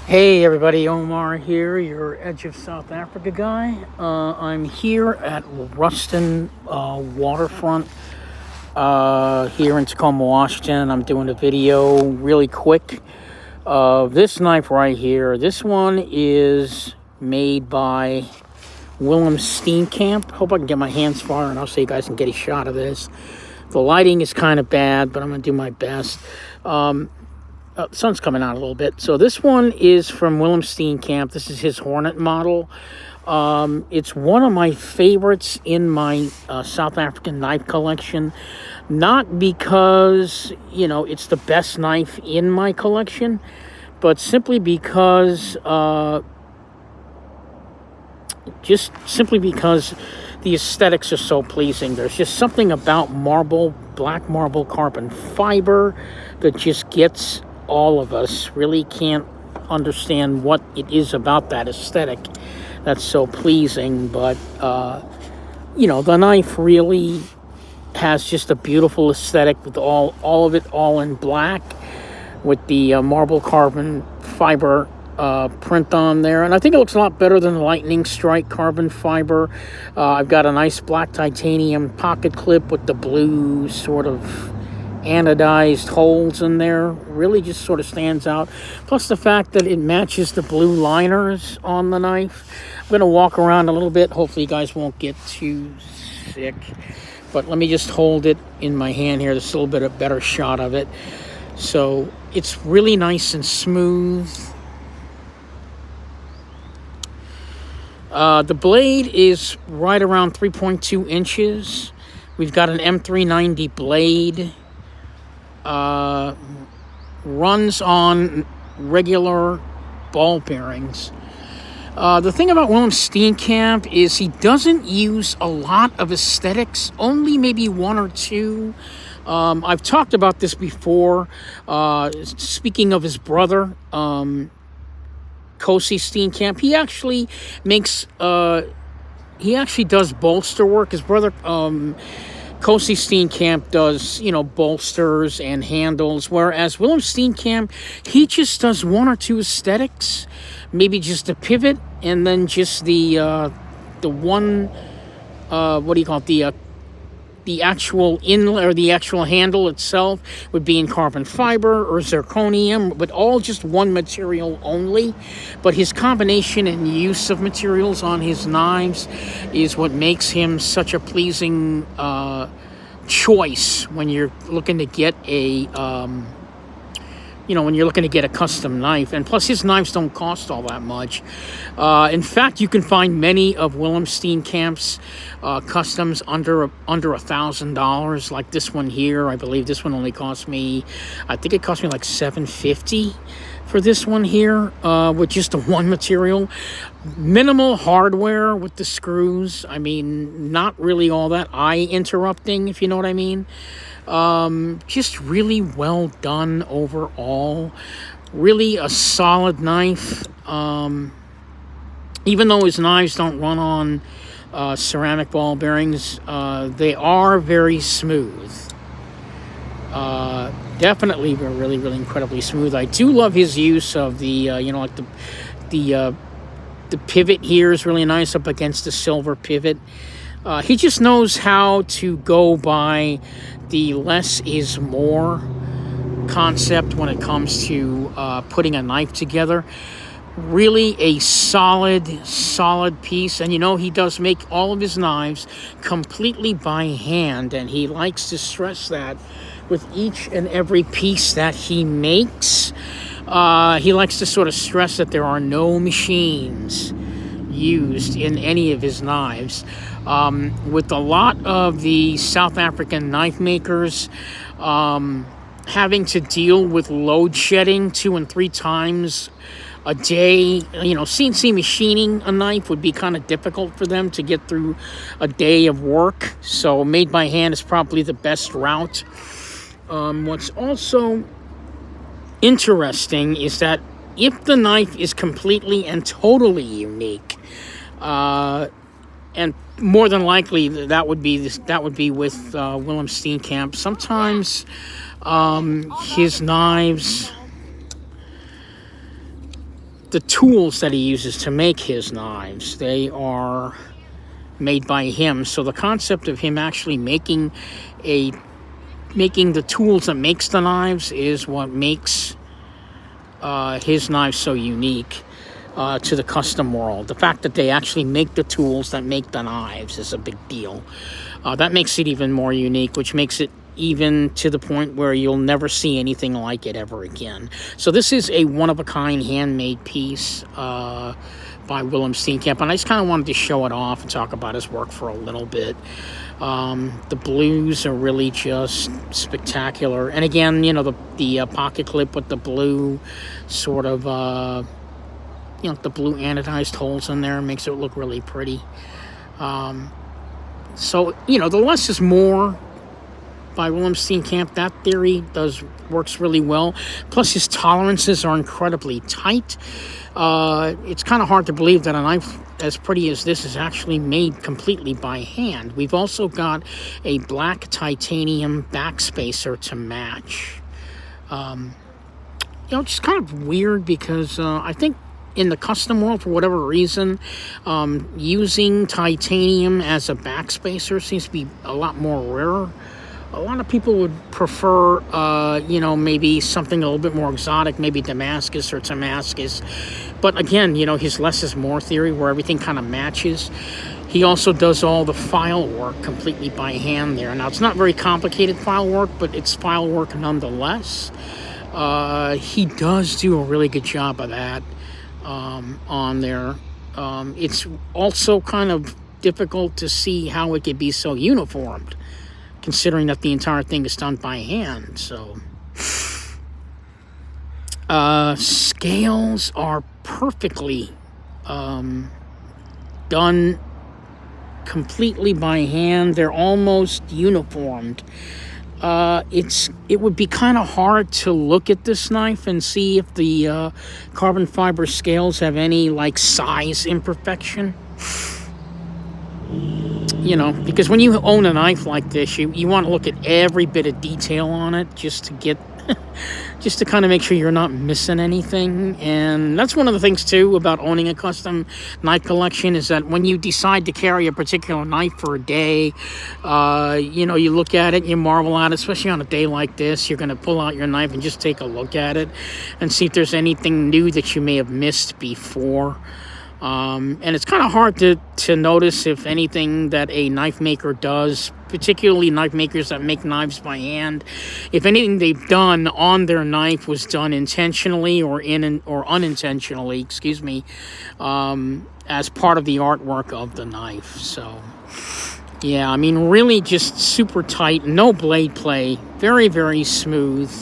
Hey everybody, Omar here, your Edge of South Africa guy. I'm here at Ruston Waterfront here in Tacoma, Washington. I'm doing a video really quick of this knife right here. This one is made by Willem Steenkamp. Hope I can get my hands far enough so you guys can get a shot of this. The lighting is kind of bad, but I'm going to do my best. The sun's coming out a little bit. So this one is from Willem Steenkamp. This is his Hornet model. It's one of my favorites in my South African knife collection. Not because, it's the best knife in my collection, but simply because, the aesthetics are so pleasing. There's just something about black marble carbon fiber that just gets all of us. Really can't understand what it is about that aesthetic that's so pleasing, but the knife really has just a beautiful aesthetic with all of it all in black with the marble carbon fiber print on there, and I think it looks a lot better than the lightning strike carbon fiber. I've got a nice black titanium pocket clip with the blue sort of anodized holes in there. Really just sort of stands out. Plus the fact that it matches the blue liners on the knife. I'm going to walk around a little bit. Hopefully you guys won't get too sick. But let me just hold it in my hand here. There's a little bit of better shot of it. So it's really nice and smooth. The blade is right around 3.2 inches. We've got an M390 blade. Runs on regular ball bearings. The thing about Willem Steenkamp is he doesn't use a lot of aesthetics, only maybe one or two. I've talked about this before. Speaking of his brother, Kosi Steenkamp, he actually does bolster work. His brother, Kosi Steenkamp does, bolsters and handles, whereas Willem Steenkamp, he just does one or two aesthetics, maybe just a pivot, and then just the one, what do you call it, the actual inlay or the actual handle itself would be in carbon fiber or zirconium, but all just one material only. But his combination and use of materials on his knives is what makes him such a pleasing choice when you're looking to get a custom knife. And plus his knives don't cost all that much. In fact, you can find many of Willem Steenkamp's customs under $1,000, like this one here. I believe this one only cost me, I think it cost me like $750 for this one here, with just the one material. Minimal hardware with the screws. I mean, not really all that eye interrupting, if you know what I mean. Just really well done overall. Really a solid knife. Even though his knives don't run on ceramic ball bearings, they are very smooth. Definitely really, really incredibly smooth. I do love his use of the, the pivot here is really nice up against the silver pivot. He just knows how to go by the less is more concept when it comes to putting a knife together. Really a solid piece. And he does make all of his knives completely by hand, and he likes to stress that with each and every piece that he makes. He likes to sort of stress that there are no machines used in any of his knives. With a lot of the South African knife makers having to deal with load shedding 2 and 3 times a day, CNC machining a knife would be kind of difficult for them to get through a day of work. So made by hand is probably the best route. What's also interesting is that if the knife is completely and totally unique, and more than likely that would be with Willem Steenkamp. Sometimes his knives the tools that he uses to make his knives, they are made by him. So the concept of him actually making the tools that makes the knives is what makes his knives so unique to the custom world. The fact that they actually make the tools that make the knives is a big deal. That makes it even more unique, which makes it even to the point where you'll never see anything like it ever again. So this is a one-of-a-kind handmade piece by Willem Steenkamp, and I just kind of wanted to show it off and talk about his work for a little bit. The blues are really just spectacular. And again, you know, the pocket clip with the blue sort of, you know, the blue anodized holes in there makes it look really pretty. So, you know, the less is more by Willem Steenkamp. That theory works really well. Plus, his tolerances are incredibly tight. It's kind of hard to believe that a knife as pretty as this is actually made completely by hand. We've also got a black titanium backspacer to match. You know, just kind of weird because I think in the custom world, for whatever reason, using titanium as a backspacer seems to be a lot more rare. A lot of people would prefer, you know, maybe something a little bit more exotic, maybe Damascus or Damascus. But again, you know, his less is more theory where everything kind of matches. He also does all the file work completely by hand there. Now, it's not very complicated file work, but it's file work nonetheless. He does do a really good job of that on there. It's also kind of difficult to see how it could be so uniformed, considering that the entire thing is done by hand. So scales are perfectly done completely by hand. They're almost uniformed. It would be kind of hard to look at this knife and see if the carbon fiber scales have any like size imperfection. You know, because when you own a knife like this, you want to look at every bit of detail on it just to get, just to kind of make sure you're not missing anything. And that's one of the things, too, about owning a custom knife collection is that when you decide to carry a particular knife for a day, you know, you look at it, you marvel at it, especially on a day like this. You're going to pull out your knife and just take a look at it and see if there's anything new that you may have missed before. And it's kind of hard to notice if anything that a knife maker does, particularly knife makers that make knives by hand, if anything they've done on their knife was done intentionally or unintentionally, as part of the artwork of the knife. So, yeah, I mean, really just super tight, no blade play, very, very smooth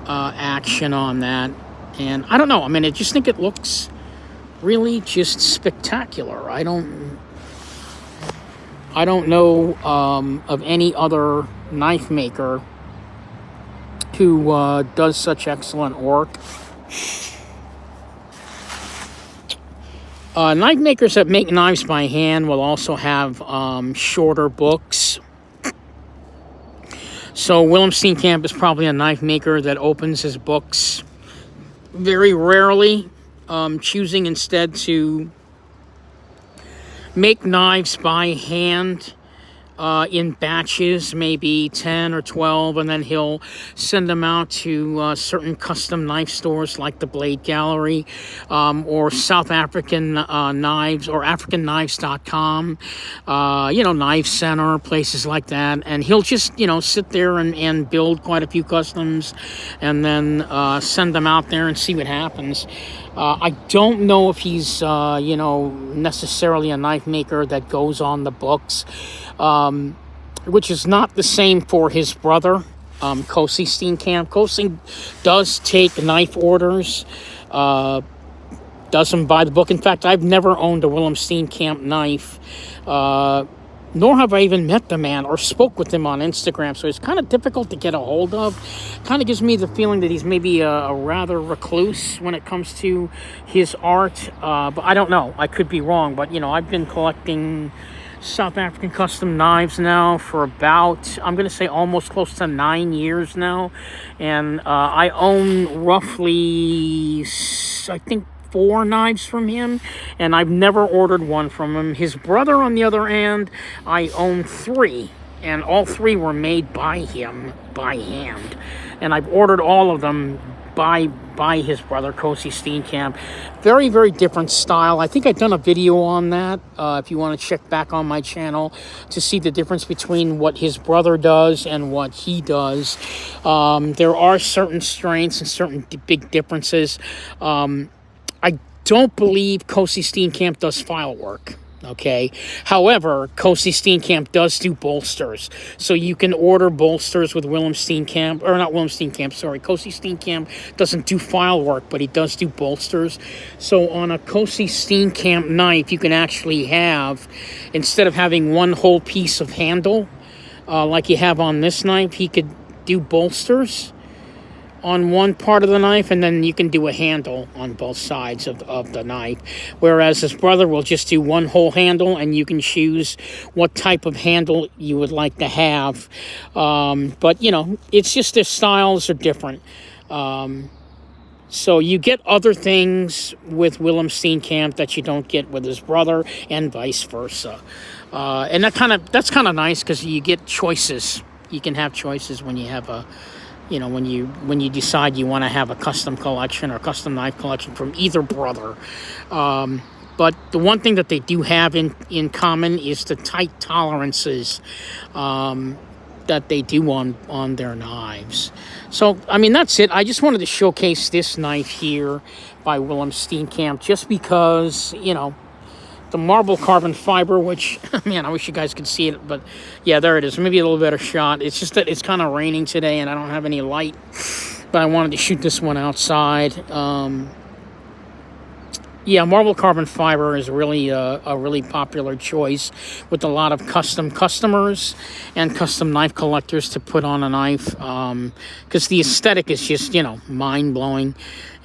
action on that. And I don't know, I mean, I just think it looks really just spectacular. I don't know of any other knife maker who does such excellent work. Knife makers that make knives by hand will also have shorter books. So Willem Steenkamp is probably a knife maker that opens his books very rarely, choosing instead to make knives by hand in batches, maybe 10 or 12, and then he'll send them out to certain custom knife stores like the Blade Gallery or South African Knives or AfricanKnives.com, Knife Center, places like that. And he'll just, sit there and build quite a few customs and then send them out there and see what happens. I don't know if he's, necessarily a knife maker that goes on the books, which is not the same for his brother, Kosi Steenkamp. Kosi does take knife orders, doesn't buy the book. In fact, I've never owned a Willem Steenkamp knife, nor have I even met the man or spoke with him on Instagram, so it's kind of difficult to get a hold of. Kind of gives me the feeling that he's maybe a rather recluse when it comes to his art, but I don't know. I could be wrong, but, I've been collecting South African custom knives now for about, I'm going to say almost close to 9 years now, and I own roughly I think, 4 knives from him, and I've never ordered one from him. His brother, on the other hand, I own 3, and all 3 were made by him by hand, and I've ordered all of them by his brother, Cozy Steenkamp. Very, very different style. I think I've done a video on that, if you want to check back on my channel to see the difference between what his brother does and what he does. There are certain strengths and certain big differences. I don't believe Cozy Steenkamp does file work. Okay. However, Cozy Steenkamp does do bolsters. So you can order bolsters with Willem Steenkamp, or not Willem Steenkamp, sorry. Cozy Steenkamp doesn't do file work, but he does do bolsters. So on a Cozy Steenkamp knife, you can actually have, instead of having one whole piece of handle, like you have on this knife, he could do bolsters on one part of the knife, and then you can do a handle on both sides of the knife. Whereas his brother will just do one whole handle, and you can choose what type of handle you would like to have. But, you know, it's just their styles are different. So you get other things with Willem Steenkamp that you don't get with his brother, and vice versa. And that's kind of nice, because you get choices. You can have choices when you have a, you know, when you decide you want to have a custom collection or custom knife collection from either brother. But the one thing that they do have in common is the tight tolerances that they do on their knives. So, I mean, that's it. I just wanted to showcase this knife here by Willem Steenkamp, just because, you know, the marble carbon fiber, which, man, I wish you guys could see it, but yeah, there it is. Maybe a little better shot. It's just that it's kind of raining today and I don't have any light, but I wanted to shoot this one outside. Yeah, marble carbon fiber is really a really popular choice with a lot of customers and custom knife collectors to put on a knife, because the aesthetic is just, you know, mind-blowing.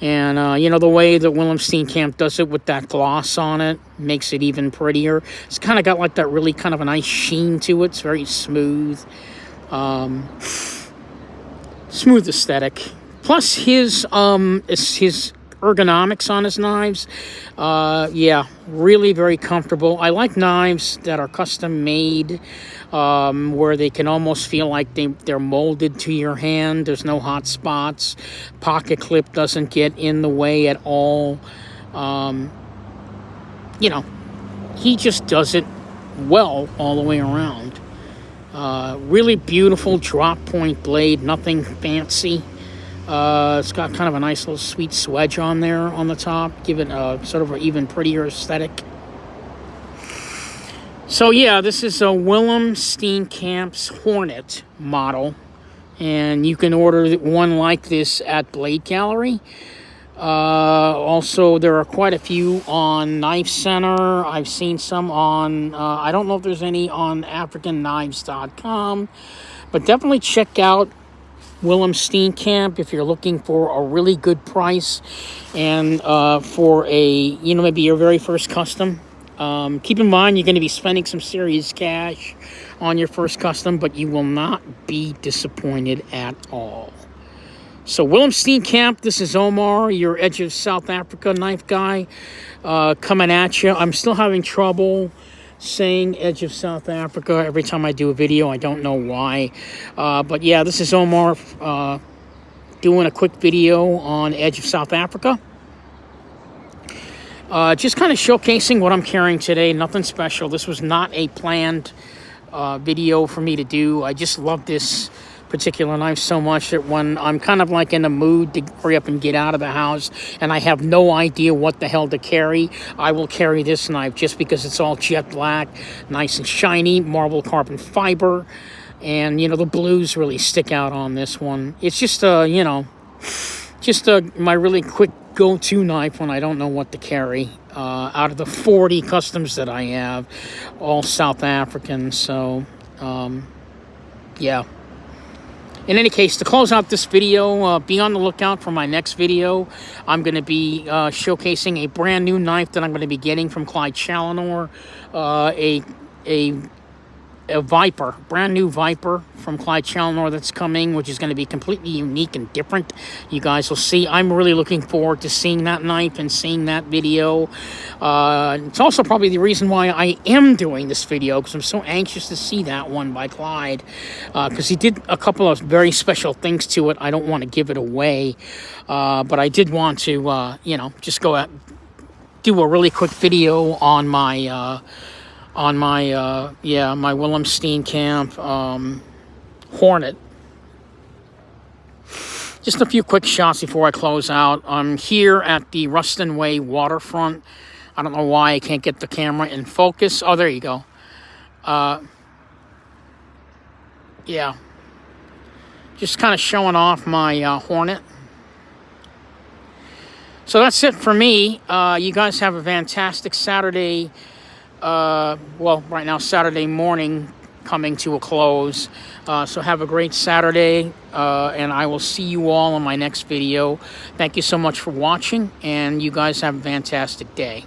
And, you know, the way that Willem Steenkamp does it with that gloss on it makes it even prettier. It's kind of got like that really kind of a nice sheen to it. It's very smooth. Smooth aesthetic. Plus his ergonomics on his knives, yeah, really very comfortable. I like knives that are custom made, where they can almost feel like they're molded to your hand. There's no hot spots. Pocket clip doesn't get in the way at all. You know, he just does it well all the way around. Really beautiful drop point blade, nothing fancy. It's got kind of a nice little sweet swedge on there on the top, give it a sort of an even prettier aesthetic. So yeah, this is a Willem Steenkamp's Hornet model, and you can order one like this at Blade Gallery. Also, there are quite a few on Knife Center. I've seen some on, I don't know if there's any on AfricanKnives.com, but definitely check out Willem Steenkamp if you're looking for a really good price and for a, you know, maybe your very first custom. Keep in mind you're going to be spending some serious cash on your first custom, but you will not be disappointed at all. So Willem Steenkamp, this is Omar, your Edge of South Africa knife guy, coming at you. I'm still having trouble saying Edge of South Africa every time I do a video. I don't know why. But yeah, this is Omar doing a quick video on Edge of South Africa. Just kind of showcasing what I'm carrying today. Nothing special. This was not a planned video for me to do. I just love this particular knife so much that when I'm kind of like in the mood to hurry up and get out of the house and I have no idea what the hell to carry, I will carry this knife just because it's all jet black, nice and shiny, marble carbon fiber, and, you know, the blues really stick out on this one. It's just you know, just my really quick go-to knife when I don't know what to carry. Out of the 40 customs that I have, all South African, so yeah. In any case, to close out this video, be on the lookout for my next video. I'm going to be showcasing a brand new knife that I'm going to be getting from Clyde Challenor, a a Viper, brand new Viper from Clyde Challenor that's coming, which is going to be completely unique and different. You guys will see. I'm really looking forward to seeing that knife and seeing that video. It's also probably the reason why I am doing this video, because I'm so anxious to see that one by Clyde, because he did a couple of very special things to it. I don't want to give it away, but I did want to, just go out, do a really quick video on my my Willem Steenkamp Hornet. Just a few quick shots before I close out. I'm here at the Ruston Way waterfront. I don't know why I can't get the camera in focus. Oh, there you go. Yeah. Just kind of showing off my Hornet. So that's it for me. You guys have a fantastic Saturday. Well, right now, Saturday morning coming to a close. So have a great Saturday, and I will see you all in my next video. Thank you so much for watching, and you guys have a fantastic day.